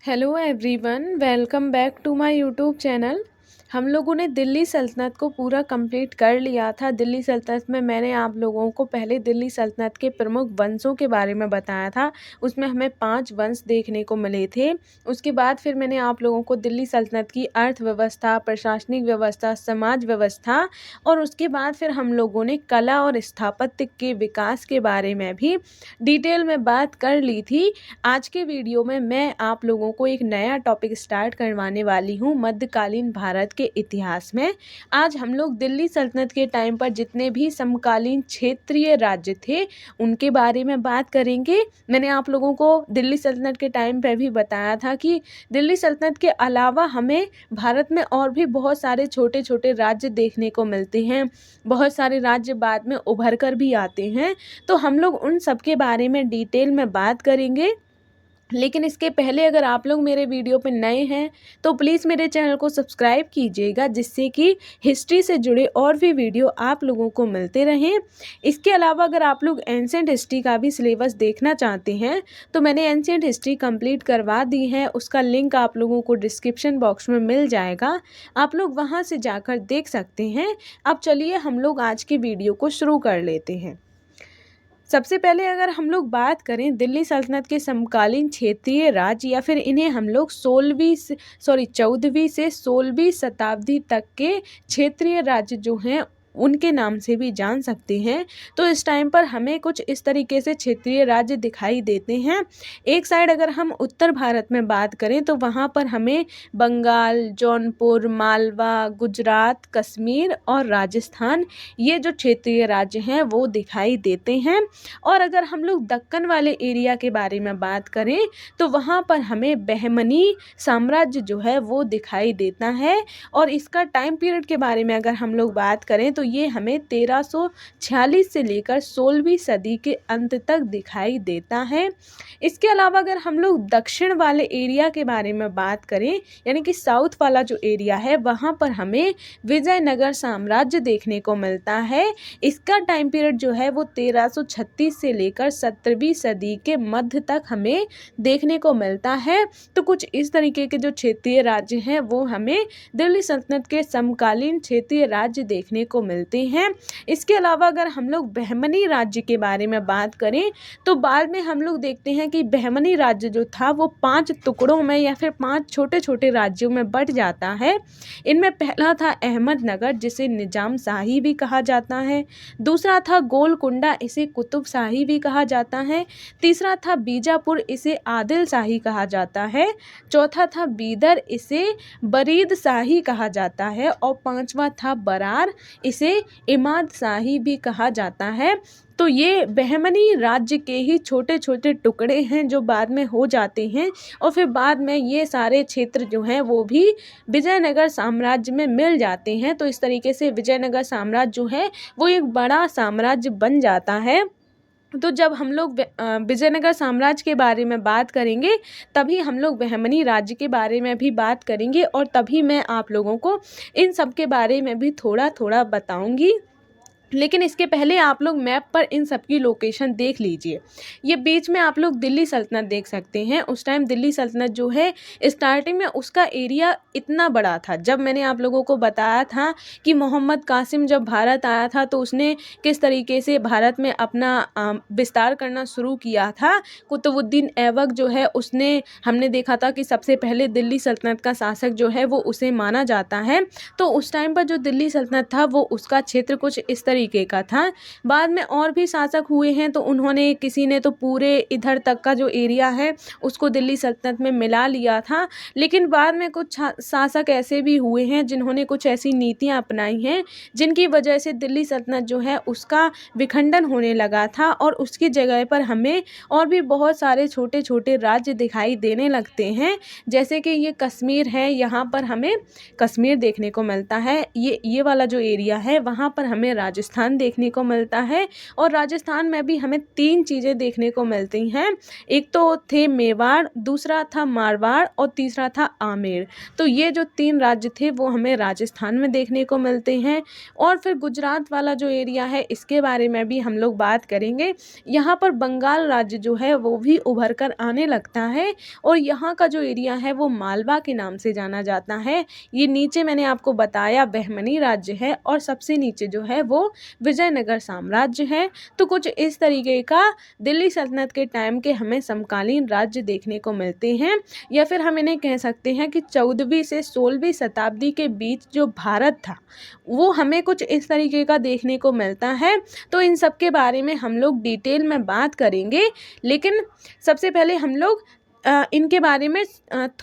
Hello everyone, welcome back to my YouTube channel. हम लोगों ने दिल्ली सल्तनत को पूरा कंप्लीट कर लिया था। दिल्ली सल्तनत में मैंने आप लोगों को पहले दिल्ली सल्तनत के प्रमुख वंशों के बारे में बताया था। उसमें हमें 5 वंश देखने को मिले थे। उसके बाद फिर मैंने आप लोगों को दिल्ली सल्तनत की अर्थव्यवस्था, प्रशासनिक व्यवस्था, समाज व्यवस्था और उसके बाद फिर हम लोगों ने कला और स्थापत्य के विकास के बारे में भी डिटेल में बात कर ली थी। आज के वीडियो में मैं आप लोगों को एक नया टॉपिक स्टार्ट करवाने वाली हूँ मध्यकालीन भारत के इतिहास में। आज हम लोग दिल्ली सल्तनत के टाइम पर जितने भी समकालीन क्षेत्रीय राज्य थे उनके बारे में बात करेंगे। मैंने आप लोगों को दिल्ली सल्तनत के टाइम पर भी बताया था कि दिल्ली सल्तनत के अलावा हमें भारत में और भी बहुत सारे छोटे छोटे राज्य देखने को मिलते हैं। बहुत सारे राज्य बाद में उभर कर भी आते हैं, तो हम लोग उन सब के बारे में डिटेल में बात करेंगे। लेकिन इसके पहले अगर आप लोग मेरे वीडियो पे नए हैं तो प्लीज़ मेरे चैनल को सब्सक्राइब कीजिएगा, जिससे कि हिस्ट्री से जुड़े और भी वीडियो आप लोगों को मिलते रहें। इसके अलावा अगर आप लोग एंशिएंट हिस्ट्री का भी सिलेबस देखना चाहते हैं तो मैंने एंशिएंट हिस्ट्री कंप्लीट करवा दी है। उसका लिंक आप लोगों को डिस्क्रिप्शन बॉक्स में मिल जाएगा, आप लोग वहाँ से जाकर देख सकते हैं। अब चलिए हम लोग आज की वीडियो को शुरू कर लेते हैं। सबसे पहले अगर हम लोग बात करें दिल्ली सल्तनत के समकालीन क्षेत्रीय राज्य, या फिर इन्हें हम लोग 14वीं से 16वीं शताब्दी तक के क्षेत्रीय राज्य जो हैं उनके नाम से भी जान सकते हैं, तो इस टाइम पर हमें कुछ इस तरीके से क्षेत्रीय राज्य दिखाई देते हैं। एक साइड अगर हम उत्तर भारत में बात करें तो वहाँ पर हमें बंगाल, जौनपुर, मालवा, गुजरात, कश्मीर और राजस्थान, ये जो क्षेत्रीय राज्य हैं वो दिखाई देते हैं। और अगर हम लोग दक्कन वाले एरिया के बारे में बात करें तो वहाँ पर हमें बहमनी साम्राज्य जो है वो दिखाई देता है। और इसका टाइम पीरियड के बारे में अगर हम लोग बात करें तो ये हमें 1346 से लेकर 16वीं सदी के अंत तक दिखाई देता है। इसके अलावा अगर हम लोग दक्षिण वाले एरिया के बारे में बात करें, यानी कि साउथ वाला जो एरिया है, वहाँ पर हमें विजयनगर साम्राज्य देखने को मिलता है। इसका टाइम पीरियड जो है वो 1336 से लेकर 17वीं सदी के मध्य तक हमें देखने को मिलता है। तो कुछ इस तरीके के जो क्षेत्रीय राज्य हैं वो हमें दिल्ली सल्तनत के समकालीन क्षेत्रीय राज्य देखने को मिलते हैं। इसके अलावा अगर हम लोग बहमनी राज्य के बारे में बात करें तो बाद में हम लोग देखते हैं कि बहमनी राज्य जो था वो 5 टुकड़ों में या फिर 5 छोटे छोटे राज्यों में बंट जाता है। इनमें पहला था अहमदनगर, जिसे निजाम शाही भी कहा जाता है। दूसरा था गोलकुंडा, इसे कुतुब शाही भी कहा जाता है। तीसरा था बीजापुर, इसे आदिल शाही कहा जाता है। चौथा था बीदर, इसे बरीद शाही कहा जाता है। और पांचवा था बरार, इसे इमाद शाही भी कहा जाता है। तो ये बहमनी राज्य के ही छोटे छोटे टुकड़े हैं जो बाद में हो जाते हैं, और फिर बाद में ये सारे क्षेत्र जो हैं वो भी विजयनगर साम्राज्य में मिल जाते हैं। तो इस तरीके से विजयनगर साम्राज्य जो है वो एक बड़ा साम्राज्य बन जाता है। तो जब हम लोग विजयनगर साम्राज्य के बारे में बात करेंगे तभी हम लोग बहमनी राज्य के बारे में भी बात करेंगे, और तभी मैं आप लोगों को इन सब के बारे में भी थोड़ा थोड़ा बताऊंगी। लेकिन इसके पहले आप लोग मैप पर इन सब की लोकेशन देख लीजिए। ये बीच में आप लोग दिल्ली सल्तनत देख सकते हैं। उस टाइम दिल्ली सल्तनत जो है स्टार्टिंग में उसका एरिया इतना बड़ा था। जब मैंने आप लोगों को बताया था कि मोहम्मद कासिम जब भारत आया था तो उसने किस तरीके से भारत में अपना विस्तार करना शुरू किया था। कुतुबुद्दीन ऐबक जो है उसने, हमने देखा था कि सबसे पहले दिल्ली सल्तनत का शासक जो है वो उसे माना जाता है। तो उस टाइम पर जो दिल्ली सल्तनत था वो उसका क्षेत्र कुछ इस तरीके का था। बाद में और भी शासक हुए हैं तो उन्होंने, किसी ने तो पूरे इधर तक का जो एरिया है उसको दिल्ली सल्तनत में मिला लिया था। लेकिन बाद में कुछ शासक ऐसे भी हुए हैं जिन्होंने कुछ ऐसी नीतियां अपनाई हैं जिनकी वजह से दिल्ली सल्तनत जो है उसका विखंडन होने लगा था, और उसकी जगह पर हमें और भी बहुत सारे छोटे छोटे राज्य दिखाई देने लगते हैं। जैसे कि ये कश्मीर है, यहाँ पर हमें कश्मीर देखने को मिलता है। ये वाला जो एरिया है वहाँ पर हमें राजस्थान राजस्थान देखने को मिलता है। और राजस्थान में भी हमें 3 चीज़ें देखने को मिलती हैं। एक तो थे मेवाड़, दूसरा था मारवाड़ और तीसरा था आमेर। तो ये जो 3 राज्य थे वो हमें राजस्थान में देखने को मिलते हैं। और फिर गुजरात वाला जो एरिया है इसके बारे में भी हम लोग बात करेंगे। यहाँ पर बंगाल राज्य जो है वो भी उभर कर आने लगता है और यहाँ का जो एरिया है वो मालवा के नाम से जाना जाता है। ये नीचे मैंने आपको बताया बहमनी राज्य है और सबसे नीचे जो है वो विजयनगर साम्राज्य है। तो कुछ इस तरीके का दिल्ली सल्तनत के टाइम के हमें समकालीन राज्य देखने को मिलते हैं। या फिर हम इन्हें कह सकते हैं कि 14वीं से 16वीं शताब्दी के बीच जो भारत था वो हमें कुछ इस तरीके का देखने को मिलता है। तो इन सब के बारे में हम लोग डिटेल में बात करेंगे, लेकिन सबसे पहले हम लोग इनके बारे में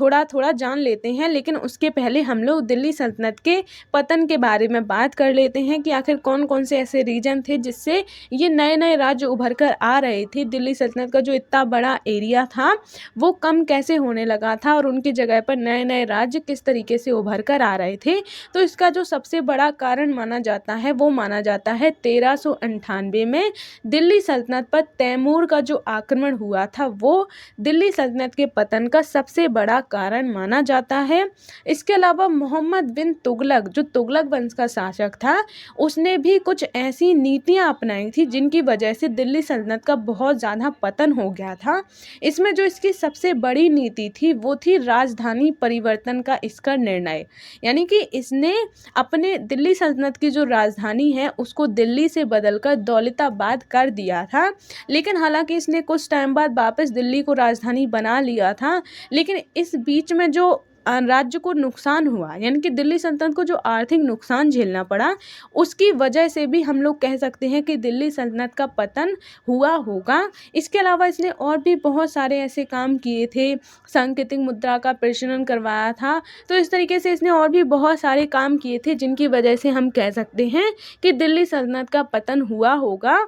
थोड़ा थोड़ा जान लेते हैं। लेकिन उसके पहले हम लोग दिल्ली सल्तनत के पतन के बारे में बात कर लेते हैं कि आखिर कौन कौन से ऐसे रीजन थे जिससे ये नए नए राज्य उभर कर आ रहे थे। दिल्ली सल्तनत का जो इतना बड़ा एरिया था वो कम कैसे होने लगा था और उनकी जगह पर नए नए राज्य किस तरीके से उभर कर आ रहे थे। तो इसका जो सबसे बड़ा कारण माना जाता है वो माना जाता है 1398 में दिल्ली सल्तनत पर तैमूर का जो आक्रमण हुआ था वो दिल्ली सल्तनत के पतन का सबसे बड़ा कारण माना जाता है। इसके अलावा मोहम्मद बिन तुगलक जो तुगलक वंश का शासक था उसने भी कुछ ऐसी नीतियां अपनाई थी जिनकी वजह से दिल्ली सल्तनत का बहुत ज़्यादा पतन हो गया था। इसमें जो इसकी सबसे बड़ी नीति थी वो थी राजधानी परिवर्तन का इसका निर्णय। यानी कि इसने अपने दिल्ली सल्तनत की जो राजधानी है उसको दिल्ली से बदलकर दौलताबाद कर दिया था। लेकिन हालांकि इसने कुछ टाइम बाद वापस दिल्ली को राजधानी बना लिया था। लेकिन इस बीच में जो राज्य को नुकसान हुआ यानी कि दिल्ली सल्तनत को जो आर्थिक नुकसान झेलना पड़ा उसकी वजह से भी हम लोग कह सकते हैं कि दिल्ली सल्तनत का पतन हुआ होगा। इसके अलावा इसने और भी बहुत सारे ऐसे काम किए थे, सांकेतिक मुद्रा का प्रचलन करवाया था। तो इस तरीके से इसने और भी बहुत सारे काम किए थे जिनकी वजह से हम कह सकते हैं कि दिल्ली सल्तनत का पतन हुआ होगा।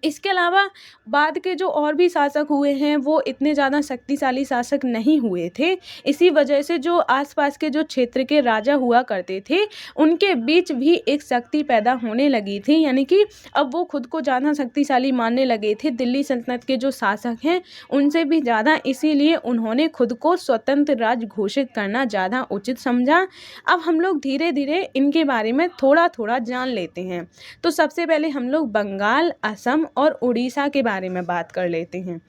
इसके अलावा बाद के जो और भी शासक हुए हैं वो इतने ज़्यादा शक्तिशाली शासक नहीं हुए थे। इसी वजह से जो आसपास के जो क्षेत्र के राजा हुआ करते थे उनके बीच भी एक शक्ति पैदा होने लगी थी। यानी कि अब वो खुद को ज़्यादा शक्तिशाली मानने लगे थे दिल्ली सल्तनत के जो शासक हैं उनसे भी ज़्यादा, इसीलिए उन्होंने खुद को स्वतंत्र राज्य घोषित करना ज़्यादा उचित समझा। अब हम लोग धीरे धीरे इनके बारे में थोड़ा थोड़ा जान लेते हैं। तो सबसे पहले हम लोग बंगाल, असम और उड़ीसा के बारे में बात कर लेते हैं।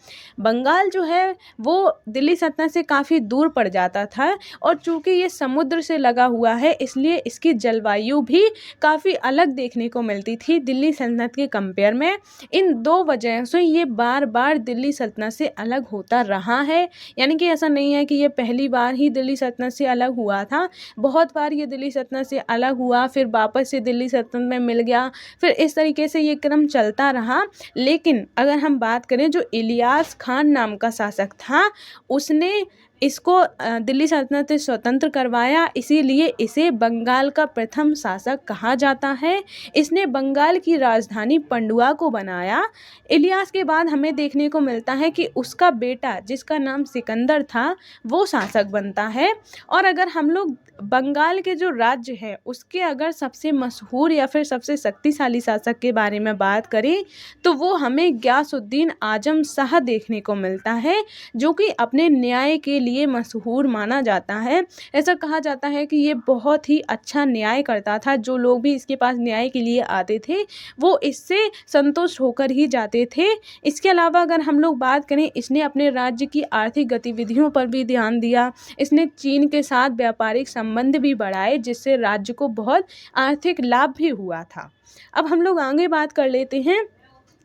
बंगाल जो है वो दिल्ली सल्तनत से काफ़ी दूर पड़ जाता था और चूंकि ये समुद्र से लगा हुआ है इसलिए इसकी जलवायु भी काफ़ी अलग देखने को मिलती थी दिल्ली सल्तनत के कंपेयर में। इन 2 वजह से ये बार बार दिल्ली सल्तनत से अलग होता रहा है। यानी कि ऐसा नहीं है कि ये पहली बार ही दिल्ली सल्तनत से अलग हुआ था, बहुत बार ये दिल्ली सल्तनत से अलग हुआ फिर वापस से दिल्ली सल्तनत में मिल गया, फिर इस तरीके से ये क्रम चलता रहा। लेकिन अगर हम बात करें जो इलियास खान नाम का शासक था उसने इसको दिल्ली सल्तनत से स्वतंत्र करवाया, इसीलिए इसे बंगाल का प्रथम शासक कहा जाता है। इसने बंगाल की राजधानी पंडुआ को बनाया। इलियास के बाद हमें देखने को मिलता है कि उसका बेटा जिसका नाम सिकंदर था वो शासक बनता है। और अगर हम लोग बंगाल के जो राज्य है उसके अगर सबसे मशहूर या फिर सबसे शक्तिशाली शासक के बारे में बात करें तो वो हमें गयासुद्दीन आजम शाह देखने को मिलता है जो कि अपने न्याय के लिए मशहूर माना जाता है। ऐसा कहा जाता है कि ये बहुत ही अच्छा न्याय करता था, जो लोग भी इसके पास न्याय के लिए आते थे वो इससे संतुष्ट होकर ही जाते थे। इसके अलावा अगर हम लोग बात करें इसने अपने राज्य की आर्थिक गतिविधियों पर भी ध्यान दिया। इसने चीन के साथ व्यापारिक संबंध भी बढ़ाए जिससे राज्य को बहुत आर्थिक लाभ भी हुआ था। अब हम लोग आगे बात कर लेते हैं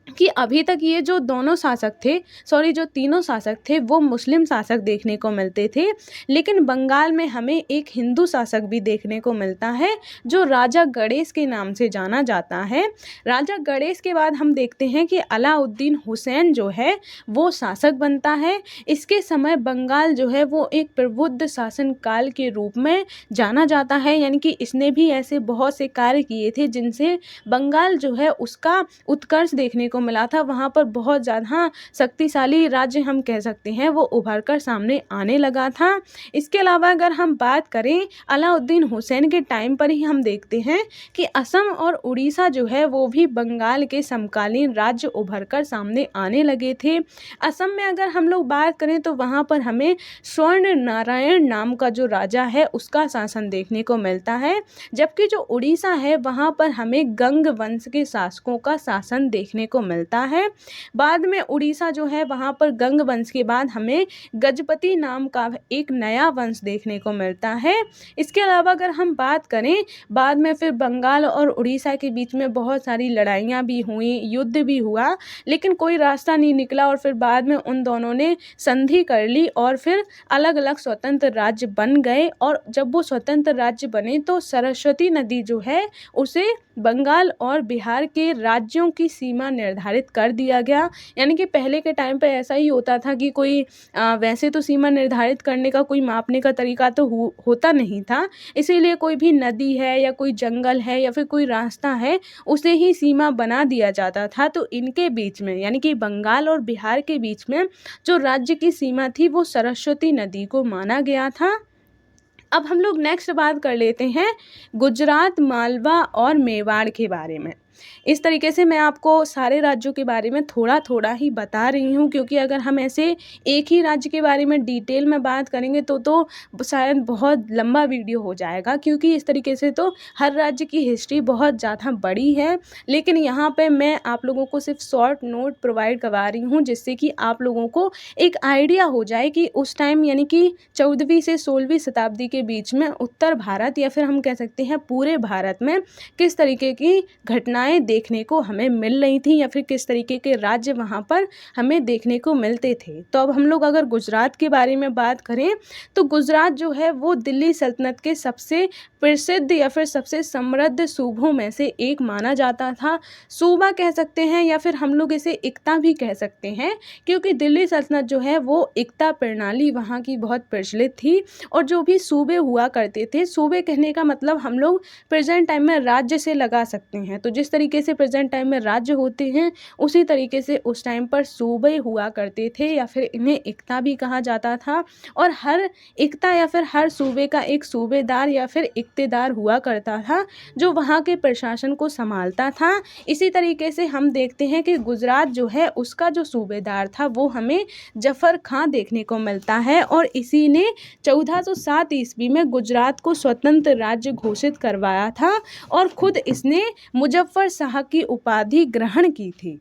कि अभी तक ये जो दोनों शासक थे जो तीनों शासक थे वो मुस्लिम शासक देखने को मिलते थे। लेकिन बंगाल में हमें एक हिंदू शासक भी देखने को मिलता है जो राजा गणेश के नाम से जाना जाता है। राजा गणेश के बाद हम देखते हैं कि अलाउद्दीन हुसैन जो है वो शासक बनता है। इसके समय बंगाल जो है वो एक प्रबुद्ध शासन काल के रूप में जाना जाता है। यानी कि इसने भी ऐसे बहुत से कार्य किए थे जिनसे बंगाल जो है उसका उत्कर्ष देखने को मिला था, वहाँ पर बहुत ज़्यादा शक्तिशाली राज्य हम कह सकते हैं वो उभर कर सामने आने लगा था। इसके अलावा अगर हम बात करें अलाउद्दीन हुसैन के टाइम पर ही हम देखते हैं कि असम और उड़ीसा जो है वो भी बंगाल के समकालीन राज्य उभर कर सामने आने लगे थे। असम में अगर हम लोग बात करें तो वहाँ पर हमें स्वर्ण नारायण नाम का जो राजा है उसका शासन देखने को मिलता है, जबकि जो उड़ीसा है वहाँ पर हमें गंग वंश के शासकों का शासन देखने को मिलता है। बाद में उड़ीसा जो है वहाँ पर गंग वंश के बाद हमें गजपति नाम का एक नया वंश देखने को मिलता है। इसके अलावा अगर हम बात करें बाद में फिर बंगाल और उड़ीसा के बीच में बहुत सारी लड़ाइयाँ भी हुई, युद्ध भी हुआ, लेकिन कोई रास्ता नहीं निकला और फिर बाद में उन दोनों ने संधि कर ली और फिर अलग अलग स्वतंत्र राज्य बन गए। और जब वो स्वतंत्र राज्य बने तो सरस्वती नदी जो है उसे बंगाल और बिहार के राज्यों की सीमा निर्धारित कर दिया गया। यानी कि पहले के टाइम पे ऐसा ही होता था कि कोई वैसे तो सीमा निर्धारित करने का कोई मापने का तरीका तो होता नहीं था, इसीलिए कोई भी नदी है या कोई जंगल है या फिर कोई रास्ता है उसे ही सीमा बना दिया जाता था। तो इनके बीच में यानी कि बंगाल और बिहार के बीच में जो राज्य की सीमा थी वो सरस्वती नदी को माना गया था। अब हम लोग नेक्स्ट बात कर लेते हैं गुजरात, मालवा और मेवाड़ के बारे में। इस तरीके से मैं आपको सारे राज्यों के बारे में थोड़ा थोड़ा ही बता रही हूँ, क्योंकि अगर हम ऐसे एक ही राज्य के बारे में डिटेल में बात करेंगे तो शायद बहुत लंबा वीडियो हो जाएगा, क्योंकि इस तरीके से तो हर राज्य की हिस्ट्री बहुत ज़्यादा बड़ी है। लेकिन यहाँ पे मैं आप लोगों को सिर्फ शॉर्ट नोट प्रोवाइड करवा रही हूँ, जिससे कि आप लोगों को एक आइडिया हो जाए कि उस टाइम यानी कि 14वीं से 16वीं शताब्दी के बीच में उत्तर भारत या फिर हम कह सकते हैं पूरे भारत में किस तरीके की घटनाएं देखने को हमें मिल रही थी या फिर किस तरीके के राज्य वहाँ पर हमें देखने को मिलते थे। तो अब हम लोग अगर गुजरात के बारे में बात करें तो गुजरात जो है वो दिल्ली सल्तनत के सबसे प्रसिद्ध या फिर सबसे समृद्ध सूबों में से एक माना जाता था। सूबा कह सकते हैं या फिर हम लोग इसे इक्ता भी कह सकते हैं, क्योंकि दिल्ली सल्तनत जो है वो इक्ता प्रणाली वहाँ की बहुत प्रचलित थी। और जो भी सूबे हुआ करते थे, सूबे कहने का मतलब हम लोग प्रेजेंट टाइम में राज्य से लगा सकते हैं। तो जिस तरीके से प्रेजेंट टाइम में राज्य होते हैं उसी तरीके से उस टाइम पर सूबे हुआ करते थे या फिर इन्हें इक्ता भी कहा जाता था। और हर इक्ता या फिर हर सूबे का एक सूबेदार या फिर इक्तेदार हुआ करता था जो वहाँ के प्रशासन को संभालता था। इसी तरीके से हम देखते हैं कि गुजरात जो है उसका जो सूबेदार था वो हमें जफर खां देखने को मिलता है, और इसी ने 1407 ईस्वी में गुजरात को स्वतंत्र राज्य घोषित करवाया था और खुद इसने मुजफ्फर शाह की उपाधि ग्रहण की थी।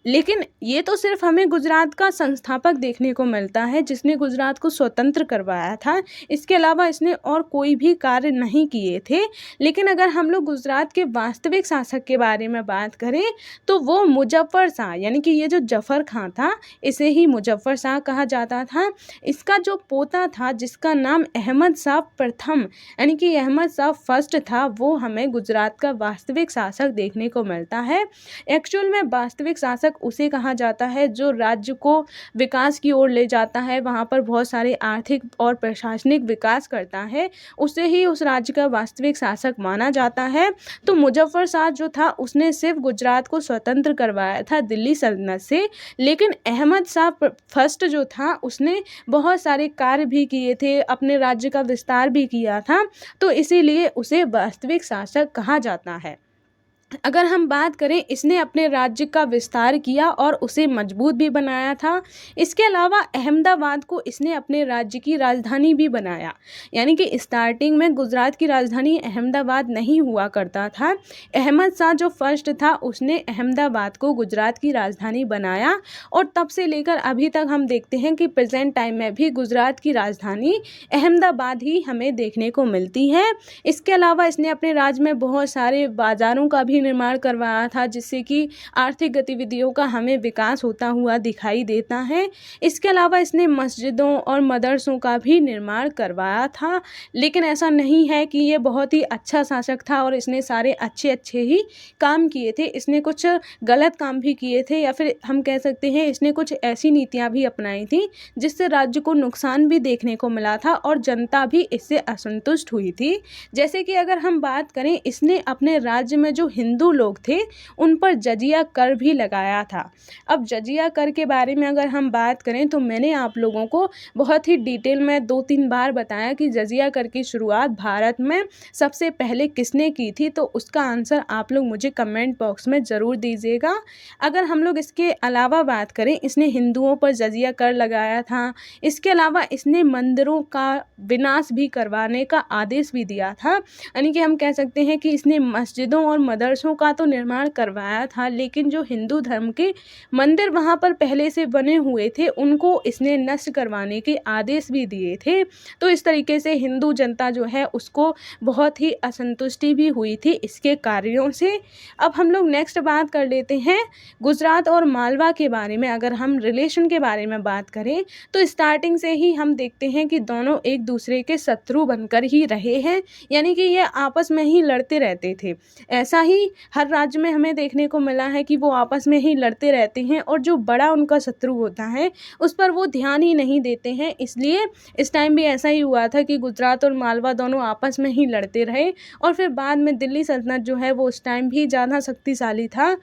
लेकिन ये तो सिर्फ हमें गुजरात का संस्थापक देखने को मिलता है जिसने गुजरात को स्वतंत्र करवाया था, इसके अलावा इसने और कोई भी कार्य नहीं किए थे। लेकिन अगर हम लोग गुजरात के वास्तविक शासक के बारे में बात करें तो वो मुजफ्फर शाह, यानी कि ये जो जफर खां था इसे ही मुजफ्फर शाह कहा जाता था। इसका जो पोता था जिसका नाम अहमद शाह प्रथम यानी कि अहमद शाह फर्स्ट था, वो हमें गुजरात का वास्तविक शासक देखने को मिलता है। एक्चुअल में वास्तविक शासक उसे कहा जाता है जो राज्य को विकास की ओर ले जाता है, वहाँ पर बहुत सारे आर्थिक और प्रशासनिक विकास करता है, उसे ही उस राज्य का वास्तविक शासक माना जाता है। तो मुजफ्फर शाह जो था उसने सिर्फ गुजरात को स्वतंत्र करवाया था दिल्ली सल्तनत से, लेकिन अहमद शाह फर्स्ट जो था उसने बहुत सारे कार्य भी किए थे, अपने राज्य का विस्तार भी किया था, तो इसीलिए उसे वास्तविक शासक कहा जाता है। अगर हम बात करें इसने अपने राज्य का विस्तार किया और उसे मजबूत भी बनाया था। इसके अलावा अहमदाबाद को इसने अपने राज्य की राजधानी भी बनाया, यानी कि स्टार्टिंग में गुजरात की राजधानी अहमदाबाद नहीं हुआ करता था। अहमद शाह जो फर्स्ट था उसने अहमदाबाद को गुजरात की राजधानी बनाया और तब से लेकर अभी तक हम देखते हैं कि प्रेजेंट टाइम में भी गुजरात की राजधानी अहमदाबाद ही हमें देखने को मिलती है। इसके अलावा इसने अपने राज्य में बहुत सारे बाज़ारों का भी निर्माण करवाया था, जिससे कि आर्थिक गतिविधियों का हमें विकास होता हुआ दिखाई देता है। इसके अलावा इसने मस्जिदों और मदरसों का भी निर्माण करवाया था। लेकिन ऐसा नहीं है कि ये बहुत ही अच्छा शासक था और इसने सारे अच्छे ही काम किए थे, इसने कुछ गलत काम भी किए थे, या फिर हम कह सकते हैं इसने कुछ ऐसी नीतियां भी अपनाई थी जिससे राज्य को नुकसान भी देखने को मिला था और जनता भी इससे असंतुष्ट हुई थी। जैसे कि अगर हम बात करें इसने अपने राज्य में जो हिंदू लोग थे उन पर जजिया कर भी लगाया था। अब जजिया कर के बारे में अगर हम बात करें तो मैंने आप लोगों को बहुत ही डिटेल में 2-3 बार बताया कि जजिया कर की शुरुआत भारत में सबसे पहले किसने की थी, तो उसका आंसर आप लोग मुझे कमेंट बॉक्स में ज़रूर दीजिएगा। अगर हम लोग इसके अलावा बात करें, इसने हिंदुओं पर जजिया कर लगाया था, इसके अलावा इसने मंदिरों का विनाश भी करवाने का आदेश भी दिया था। यानी कि हम कह सकते हैं कि इसने मस्जिदों और मदरसों का तो निर्माण करवाया था, लेकिन जो हिंदू धर्म के मंदिर वहाँ पर पहले से बने हुए थे उनको इसने नष्ट करवाने के आदेश भी दिए थे। तो इस तरीके से हिंदू जनता जो है उसको बहुत ही असंतुष्टि भी हुई थी इसके कार्यों से। अब हम लोग नेक्स्ट बात कर लेते हैं गुजरात और मालवा के बारे में। अगर हम रिलेशन के बारे में बात करें तो स्टार्टिंग से ही हम देखते हैं कि दोनों एक दूसरे के शत्रु बनकर ही रहे हैं, यानी कि ये आपस में ही लड़ते रहते थे। ऐसा ही हर राज्य में हमें देखने को मिला है कि वो आपस में ही लड़ते रहते हैं और जो बड़ा उनका शत्रु होता है उस पर वो ध्यान ही नहीं देते हैं। इसलिए इस टाइम भी ऐसा ही हुआ था कि गुजरात और मालवा दोनों आपस में ही लड़ते रहे और फिर बाद में दिल्ली सल्तनत जो है वो उस टाइम भी ज़्यादा शक्तिशाली था,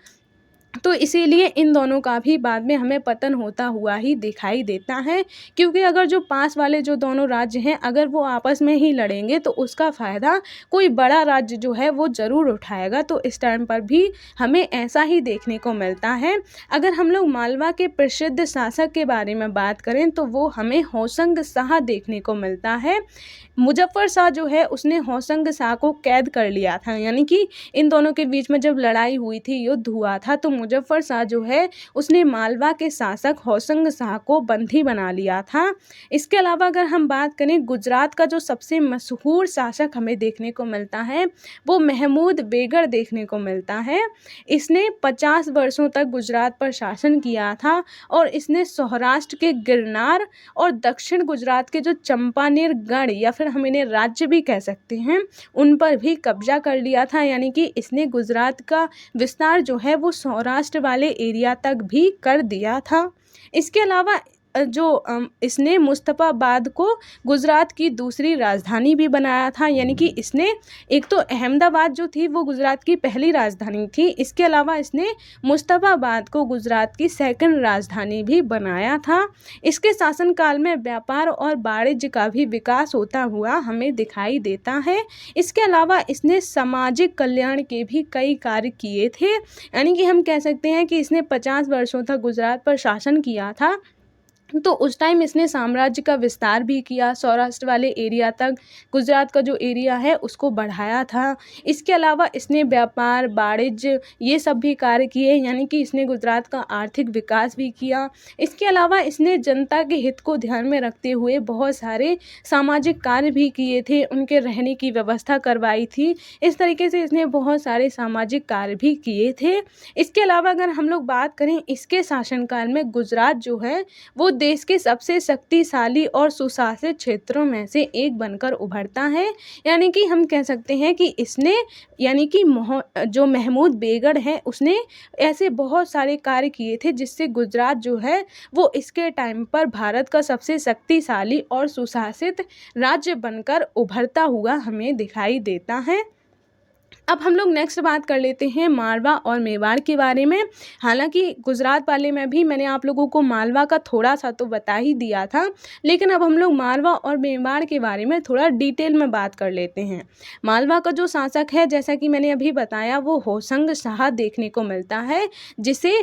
तो इसीलिए इन दोनों का भी बाद में हमें पतन होता हुआ ही दिखाई देता है। क्योंकि अगर जो पास वाले जो दोनों राज्य हैं अगर वो आपस में ही लड़ेंगे तो उसका फ़ायदा कोई बड़ा राज्य जो है वो ज़रूर उठाएगा। तो इस टाइम पर भी हमें ऐसा ही देखने को मिलता है। अगर हम लोग मालवा के प्रसिद्ध शासक के बारे में बात करें तो वो हमें होशंग शाह देखने को मिलता है। मुजफ्फर शाह जो है उसने होशंग शाह को कैद कर लिया था, यानी कि इन दोनों के बीच में जब लड़ाई हुई थी, युद्ध हुआ था, तो मुजफ्फर शाह जो है उसने मालवा के शासक होशंग शाह को बंदी बना लिया था। इसके अलावा अगर हम बात करें गुजरात का जो सबसे मशहूर शासक हमें देखने को मिलता है वो महमूद बेगड़ देखने को मिलता है। इसने 50 वर्षों तक गुजरात पर शासन किया था और इसने सौराष्ट्र के गिरनार और दक्षिण गुजरात के जो चंपानेर गढ़ या फिर हम इन्हें राज्य भी कह सकते हैं उन पर भी कब्जा कर लिया था। यानी कि इसने गुजरात का विस्तार जो है वो सौराष्ट्र वाले एरिया तक भी कर दिया था। इसके अलावा इसने मुस्तफ़ाबाद को गुजरात की दूसरी राजधानी भी बनाया था, यानी कि इसने एक तो अहमदाबाद जो थी वो गुजरात की पहली राजधानी थी, इसके अलावा इसने मुस्तफ़ाबाद को गुजरात की सेकंड राजधानी भी बनाया था। इसके शासनकाल में व्यापार और वाणिज्य का भी विकास होता हुआ हमें दिखाई देता है। इसके अलावा इसने सामाजिक कल्याण के भी कई कार्य किए थे, यानी कि हम कह सकते हैं कि इसने 50 वर्षों तक गुजरात पर शासन किया था। तो उस टाइम इसने साम्राज्य का विस्तार भी किया, सौराष्ट्र वाले एरिया तक गुजरात का जो एरिया है उसको बढ़ाया था। इसके अलावा इसने व्यापार वाणिज्य ये सब भी कार्य किए, यानी कि इसने गुजरात का आर्थिक विकास भी किया। इसके अलावा इसने जनता के हित को ध्यान में रखते हुए बहुत सारे सामाजिक कार्य भी किए थे, उनके रहने की व्यवस्था करवाई थी। इस तरीके से इसने बहुत सारे सामाजिक कार्य भी किए थे। इसके अलावा अगर हम लोग बात करें इसके शासनकाल में गुजरात जो है वो देश के सबसे शक्तिशाली और सुशासित क्षेत्रों में से एक बनकर उभरता है। यानी कि हम कह सकते हैं कि इसने यानी कि जो महमूद बेगड़ है उसने ऐसे बहुत सारे कार्य किए थे जिससे गुजरात जो है वो इसके टाइम पर भारत का सबसे शक्तिशाली और सुशासित राज्य बनकर उभरता हुआ हमें दिखाई देता है। अब हम लोग नेक्स्ट बात कर लेते हैं मालवा और मेवाड़ के बारे में। हालांकि गुजरात वाले में भी मैंने आप लोगों को मालवा का थोड़ा सा तो बता ही दिया था, लेकिन अब हम लोग मालवा और मेवाड़ के बारे में थोड़ा डिटेल में बात कर लेते हैं। मालवा का जो शासक है जैसा कि मैंने अभी बताया वो होशंग शाह देखने को मिलता है, जिसे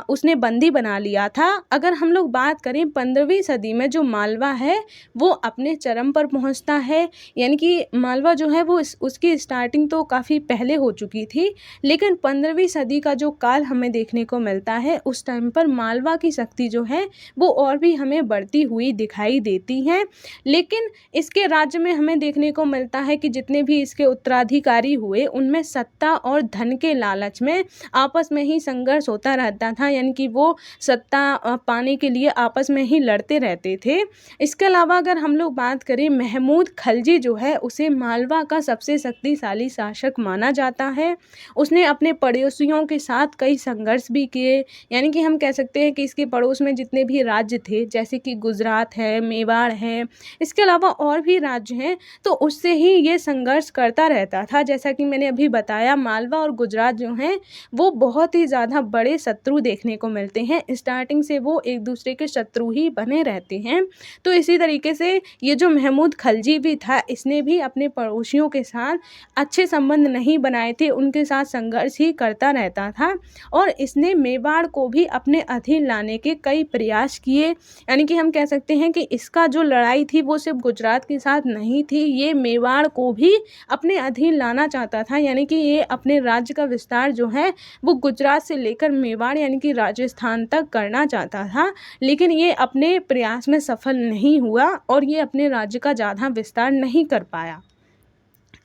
उसने बंदी बना लिया था। अगर हम लोग बात करें 15वीं सदी में जो मालवा है वो अपने चरम पर पहुँचता है, यानी कि मालवा जो है वो उसकी स्टार्टिंग तो काफ़ी पहले हो चुकी थी, लेकिन 15वीं सदी का जो काल हमें देखने को मिलता है उस टाइम पर मालवा की शक्ति जो है वो और भी हमें बढ़ती हुई दिखाई देती है। लेकिन इसके राज्य में हमें देखने को मिलता है कि जितने भी इसके उत्तराधिकारी हुए उनमें सत्ता और धन के लालच में आपस में ही संघर्ष होता रहता था, यानी कि वो सत्ता पाने के लिए आपस में ही लड़ते रहते थे। इसके अलावा अगर हम लोग बात करें महमूद खलजी जो है उसे मालवा का सबसे शक्तिशाली शासक माना जाता है। उसने अपने पड़ोसियों के साथ कई संघर्ष भी किए, यानी कि हम कह सकते हैं कि इसके पड़ोस में जितने भी राज्य थे, जैसे कि गुजरात है, मेवाड़ है, इसके अलावा और भी राज्य हैं, तो उससे ही ये संघर्ष करता रहता था। जैसा कि मैंने अभी बताया, मालवा और गुजरात जो हैं वो बहुत ही ज़्यादा बड़े शत्रु देखने को मिलते हैं। स्टार्टिंग से वो एक दूसरे के शत्रु ही बने रहते हैं। तो इसी तरीके से ये जो महमूद खलजी भी था, इसने भी अपने पड़ोसियों के साथ अच्छे संबंध नहीं बनाए थे, उनके साथ संघर्ष ही करता रहता था और इसने मेवाड़ को भी अपने अधीन लाने के कई प्रयास किए। यानी कि हम कह सकते हैं कि इसका जो लड़ाई थी वो सिर्फ गुजरात के साथ नहीं थी, ये मेवाड़ को भी अपने अधीन लाना चाहता था। यानी कि ये अपने राज्य का विस्तार जो है वो गुजरात से लेकर मेवाड़ यानी कि राजस्थान तक करना चाहता था, लेकिन ये अपने प्रयास में सफल नहीं हुआ और ये अपने राज्य का ज़्यादा विस्तार नहीं कर पाया।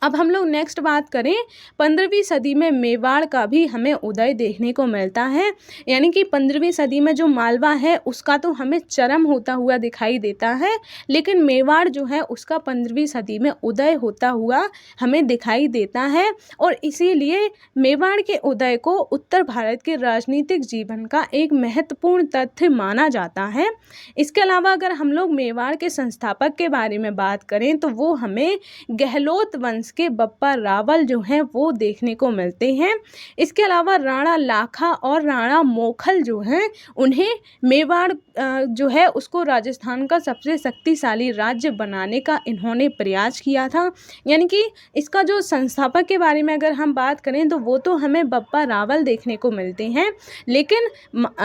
अब हम लोग नेक्स्ट बात करें, 15वीं सदी में मेवाड़ का भी हमें उदय देखने को मिलता है। यानी कि 15वीं सदी में जो मालवा है उसका तो हमें चरम होता हुआ दिखाई देता है, लेकिन मेवाड़ जो है उसका 15वीं सदी में उदय होता हुआ हमें दिखाई देता है और इसीलिए मेवाड़ के उदय को उत्तर भारत के राजनीतिक जीवन का एक महत्वपूर्ण तथ्य माना जाता है। इसके अलावा अगर हम लोग मेवाड़ के संस्थापक के बारे में बात करें तो वो हमें गहलोत वंश के बप्पा रावल जो हैं वो देखने को मिलते हैं। इसके अलावा राणा लाखा और राणा मोखल जो हैं उन्हें मेवाड़ जो है उसको राजस्थान का सबसे शक्तिशाली राज्य बनाने का इन्होंने प्रयास किया था। यानी कि इसका जो संस्थापक के बारे में अगर हम बात करें तो वो तो हमें बप्पा रावल देखने को मिलते हैं, लेकिन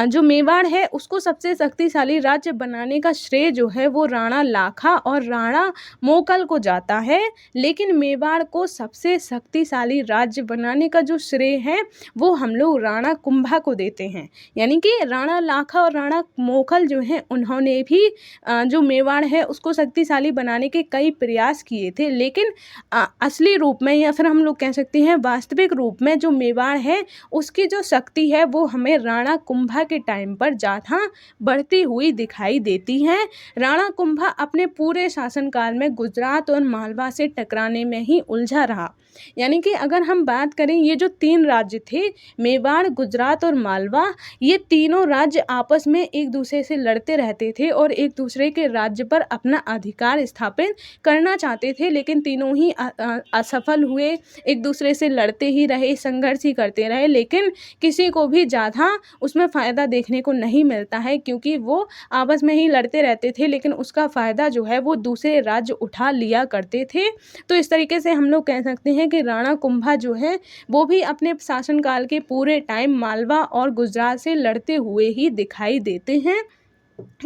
जो मेवाड़ है उसको सबसे शक्तिशाली राज्य बनाने का श्रेय जो है वो राणा लाखा और राणा मोकल को जाता है। लेकिन मेवाड़ को सबसे शक्तिशाली राज्य बनाने का जो श्रेय है वो हम लोग राणा कुंभा को देते हैं। यानी कि राणा लाखा और राणा मोखल जो हैं उन्होंने भी जो मेवाड़ है उसको शक्तिशाली बनाने के कई प्रयास किए थे, लेकिन असली रूप में या फिर हम लोग कह सकते हैं वास्तविक रूप में जो मेवाड़ है उसकी जो शक्ति है वो हमें राणा कुंभा के टाइम पर ज़्यादा बढ़ती हुई दिखाई देती है। राणा कुंभा अपने पूरे शासनकाल में गुजरात और मालवा से टकराने में ही उलझा रहा। यानी कि अगर हम बात करें, ये जो 3 राज्य थे मेवाड़, गुजरात और मालवा, ये तीनों राज्य आपस में एक दूसरे से लड़ते रहते थे और एक दूसरे के राज्य पर अपना अधिकार स्थापित करना चाहते थे, लेकिन तीनों ही असफल हुए, एक दूसरे से लड़ते ही रहे, संघर्ष ही करते रहे, लेकिन किसी को भी ज़्यादा उसमें फ़ायदा देखने को नहीं मिलता है, क्योंकि वो आपस में ही लड़ते रहते थे लेकिन उसका फ़ायदा जो है वो दूसरे राज्य उठा लिया करते थे। तो इस तरीके से हम लोग कह सकते हैं कि राणा कुंभा जो है वो भी अपने शासनकाल के पूरे टाइम मालवा और गुजरात से लड़ते हुए ही दिखाई देते हैं।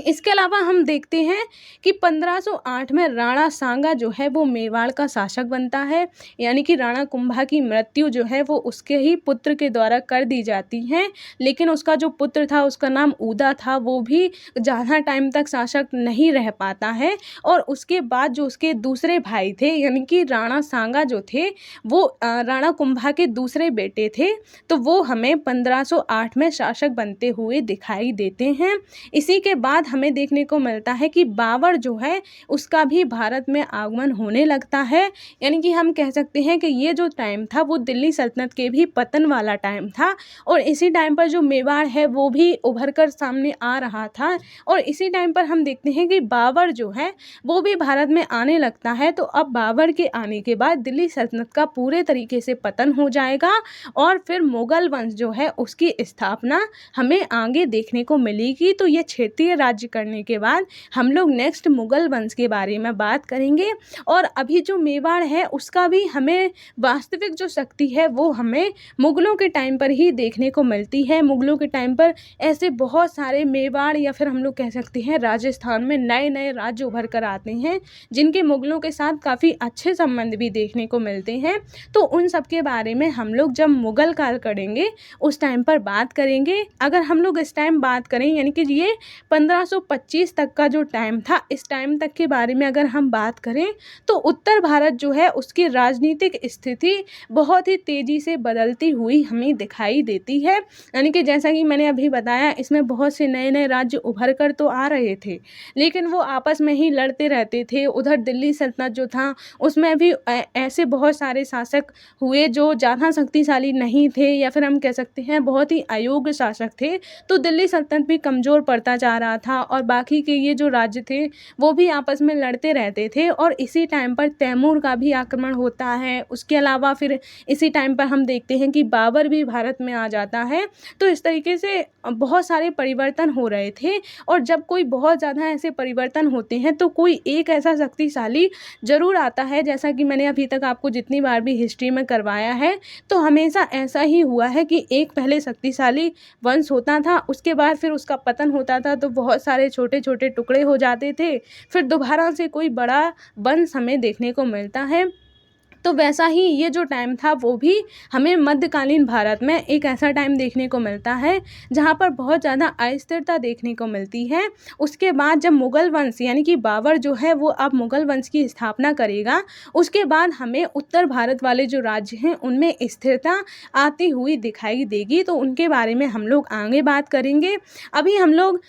इसके अलावा हम देखते हैं कि 1508 में राणा सांगा जो है वो मेवाड़ का शासक बनता है। यानी कि राणा कुंभा की मृत्यु जो है वो उसके ही पुत्र के द्वारा कर दी जाती है, लेकिन उसका जो पुत्र था उसका नाम उदा था, वो भी ज़्यादा टाइम तक शासक नहीं रह पाता है और उसके बाद जो उसके दूसरे भाई थे यानी कि राणा सांगा जो थे वो राणा कुंभा के दूसरे बेटे थे, तो वो हमें 1508 में शासक बनते हुए दिखाई देते हैं। इसी के बाद हमें देखने को मिलता है कि बाबर जो है उसका भी भारत में आगमन होने लगता है। यानी कि हम कह सकते हैं कि ये जो टाइम था वो दिल्ली सल्तनत के भी पतन वाला टाइम था और इसी टाइम पर जो मेवाड़ है वो भी उभर कर सामने आ रहा था और इसी टाइम पर हम देखते हैं कि बाबर जो है वो भी भारत में आने लगता है। तो अब बाबर के आने के बाद दिल्ली सल्तनत का पूरे तरीके से पतन हो जाएगा और फिर मुगल वंश जो है उसकी स्थापना हमें आगे देखने को मिलेगी। तो ये क्षेत्रीय राज्य करने के बाद हम लोग नेक्स्ट मुगल वंश के बारे में बात करेंगे और अभी जो मेवाड़ है उसका भी हमें वास्तविक जो शक्ति है वो हमें मुगलों के टाइम पर ही देखने को मिलती है। मुगलों के टाइम पर ऐसे बहुत सारे मेवाड़ या फिर हम लोग कह सकते हैं राजस्थान में नए नए राज्य उभर कर आते हैं जिनके मुगलों के साथ काफ़ी अच्छे संबंध भी देखने को मिलते हैं। तो उन सब के बारे में हम लोग जब मुगल काल करेंगे उस टाइम पर बात करेंगे। अगर हम लोग इस टाइम बात करें यानी कि ये 1525 तक का जो टाइम था, इस टाइम तक के बारे में अगर हम बात करें तो उत्तर भारत जो है उसकी राजनीतिक स्थिति बहुत ही तेज़ी से बदलती हुई हमें दिखाई देती है। यानी कि जैसा कि मैंने अभी बताया, इसमें बहुत से नए नए राज्य उभर कर तो आ रहे थे, लेकिन वो आपस में ही लड़ते रहते थे। उधर दिल्ली सल्तनत जो था उसमें भी ऐसे बहुत सारे शासक हुए जो ज़्यादा शक्तिशाली नहीं थे, या फिर हम कह सकते हैं बहुत ही अयोग्य शासक थे। तो दिल्ली सल्तनत भी कमज़ोर पड़ता जा रहा था और बाकी के ये जो राज्य थे वो भी आपस में लड़ते रहते थे। और इसी टाइम पर तैमूर का भी आक्रमण होता है। उसके अलावा फिर इसी टाइम पर हम देखते हैं कि बाबर भी भारत में आ जाता है। तो इस तरीके से बहुत सारे परिवर्तन हो रहे थे। और जब कोई बहुत ज़्यादा ऐसे परिवर्तन होते हैं तो कोई एक ऐसा शक्तिशाली ज़रूर आता है। जैसा कि मैंने अभी तक आपको जितनी बार भी हिस्ट्री में करवाया है, तो हमेशा ऐसा ही हुआ है कि एक पहले शक्तिशाली वंश होता था, उसके बाद फिर उसका पतन होता था, तो बहुत सारे छोटे छोटे टुकड़े हो जाते थे, फिर दोबारा से कोई बड़ा वंश हमें देखने को मिलता है। तो वैसा ही ये जो टाइम था वो भी हमें मध्यकालीन भारत में एक ऐसा टाइम देखने को मिलता है जहाँ पर बहुत ज़्यादा अस्थिरता देखने को मिलती है। उसके बाद जब मुग़ल वंश यानी कि बाबर जो है वो अब मुग़ल वंश की स्थापना करेगा, उसके बाद हमें उत्तर भारत वाले जो राज्य हैं उनमें स्थिरता आती हुई दिखाई देगी। तो उनके बारे में हम लोग आगे बात करेंगे। अभी हम लोग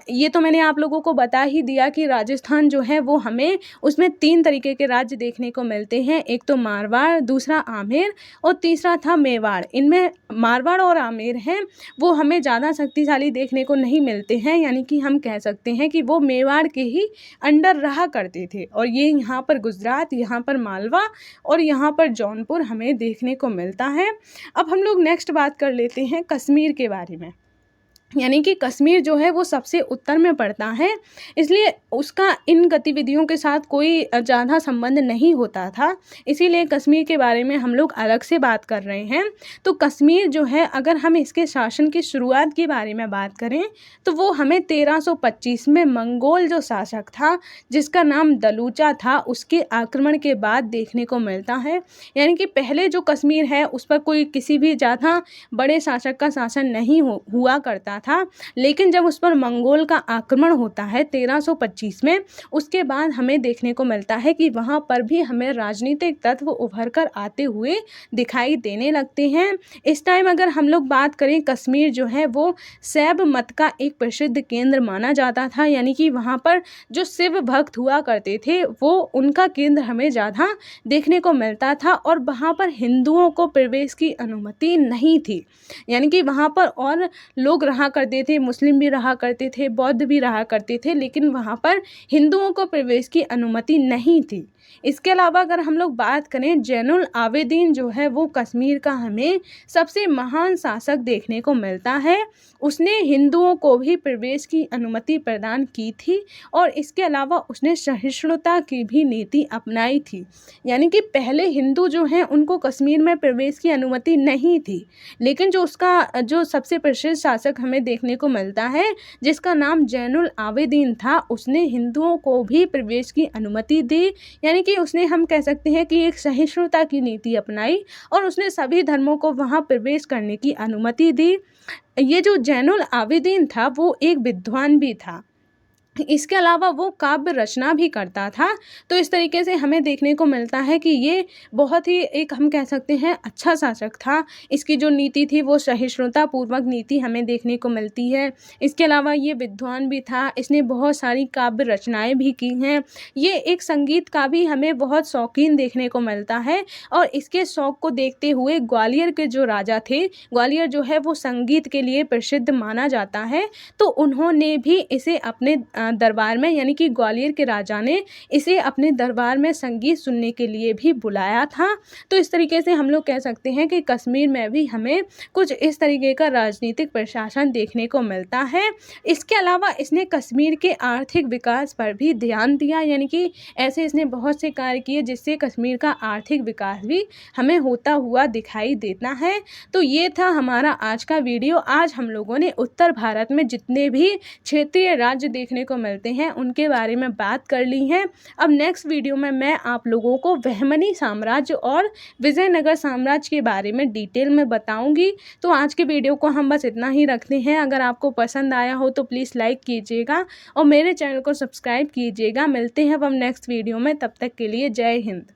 ये तो मैंने आप लोगों को बता ही दिया कि राजस्थान जो है वो हमें उसमें 3 तरीके के राज्य देखने को मिलते हैं। एक तो मारवाड़, दूसरा आमेर और तीसरा था मेवाड़। इनमें मारवाड़ और आमेर हैं वो हमें ज़्यादा शक्तिशाली देखने को नहीं मिलते हैं, यानी कि हम कह सकते हैं कि वो मेवाड़ के ही अंडर रहा करते थे। और ये यहाँ पर गुजरात, यहाँ पर मालवा और यहाँ पर जौनपुर हमें देखने को मिलता है। अब हम लोग नेक्स्ट बात कर लेते हैं कश्मीर के बारे में। यानी कि कश्मीर जो है वो सबसे उत्तर में पड़ता है, इसलिए उसका इन गतिविधियों के साथ कोई ज़्यादा संबंध नहीं होता था, इसीलिए कश्मीर के बारे में हम लोग अलग से बात कर रहे हैं। तो कश्मीर जो है, अगर हम इसके शासन की शुरुआत के बारे में बात करें तो वो हमें 1325 में मंगोल जो शासक था जिसका नाम दलूचा था, उसके आक्रमण के बाद देखने को मिलता है। यानी कि पहले जो कश्मीर है उस पर कोई किसी भी ज़्यादा बड़े शासक का शासन नहीं हुआ करता था, लेकिन जब उस पर मंगोल का आक्रमण होता है 1325 में, उसके बाद हमें देखने को मिलता है कि वहाँ पर भी हमें राजनीतिक तत्व उभर कर आते हुए दिखाई देने लगते हैं। इस टाइम अगर हम लोग बात करें, कश्मीर जो है वो शैव मत का एक प्रसिद्ध केंद्र माना जाता था, यानी कि वहाँ पर जो शिव भक्त हुआ करते थे वो उनका केंद्र हमें ज़्यादा देखने को मिलता था। और वहाँ पर हिंदुओं को प्रवेश की अनुमति नहीं थी, यानी कि वहाँ पर और लोग रहा करते थे, मुस्लिम भी रहा करते थे, बौद्ध भी रहा करते थे, लेकिन वहाँ पर हिंदुओं को प्रवेश की अनुमति नहीं थी। इसके अलावा अगर हम लोग बात करें, जैनुल आवेदीन जो है वो कश्मीर का हमें सबसे महान शासक देखने को मिलता है। उसने हिंदुओं को भी प्रवेश की अनुमति प्रदान की थी और इसके अलावा उसने सहिष्णुता की भी नीति अपनाई थी। यानी कि पहले हिंदू जो हैं उनको कश्मीर में प्रवेश की अनुमति नहीं थी, लेकिन जो उसका जो सबसे प्रसिद्ध शासक हमें देखने को मिलता है जिसका नाम जैनुल आवेदीन था, उसने हिंदुओं को भी प्रवेश की अनुमति दी। यानी कि उसने, हम कह सकते हैं कि एक सहिष्णुता की नीति अपनाई और उसने सभी धर्मों को वहाँ प्रवेश करने की अनुमति दी। ये जो जैनुल आवेदीन था वो एक विद्वान भी था, इसके अलावा वो काव्य रचना भी करता था। तो इस तरीके से हमें देखने को मिलता है कि ये बहुत ही एक, हम कह सकते हैं, अच्छा शासक था। इसकी जो नीति थी वो सहिष्णुता पूर्वक नीति हमें देखने को मिलती है। इसके अलावा ये विद्वान भी था, इसने बहुत सारी काव्य रचनाएं भी की हैं। ये एक संगीत का भी हमें बहुत शौकीन देखने को मिलता है और इसके शौक को देखते हुए ग्वालियर के जो राजा थे, ग्वालियर जो है वो संगीत के लिए प्रसिद्ध माना जाता है, तो उन्होंने भी इसे अपने दरबार में, यानी कि ग्वालियर के राजा ने इसे अपने दरबार में संगीत सुनने के लिए भी बुलाया था। तो इस तरीके से हम लोग कह सकते हैं कि कश्मीर में भी हमें कुछ इस तरीके का राजनीतिक प्रशासन देखने को मिलता है। इसके अलावा इसने कश्मीर के आर्थिक विकास पर भी ध्यान दिया, यानी कि ऐसे इसने बहुत से कार्य किए जिससे कश्मीर का आर्थिक विकास भी हमें होता हुआ दिखाई देता है। तो ये था हमारा आज का वीडियो। आज हम लोगों ने उत्तर भारत में जितने भी क्षेत्रीय राज्य देखने को को मिलते हैं उनके बारे में बात कर ली है। अब नेक्स्ट वीडियो में मैं आप लोगों को बहमनी साम्राज्य और विजयनगर साम्राज्य के बारे में डिटेल में बताऊंगी। तो आज के वीडियो को हम बस इतना ही रखते हैं। अगर आपको पसंद आया हो तो प्लीज़ लाइक कीजिएगा और मेरे चैनल को सब्सक्राइब कीजिएगा। मिलते हैं अब हम नेक्स्ट वीडियो में, तब तक के लिए जय हिंद।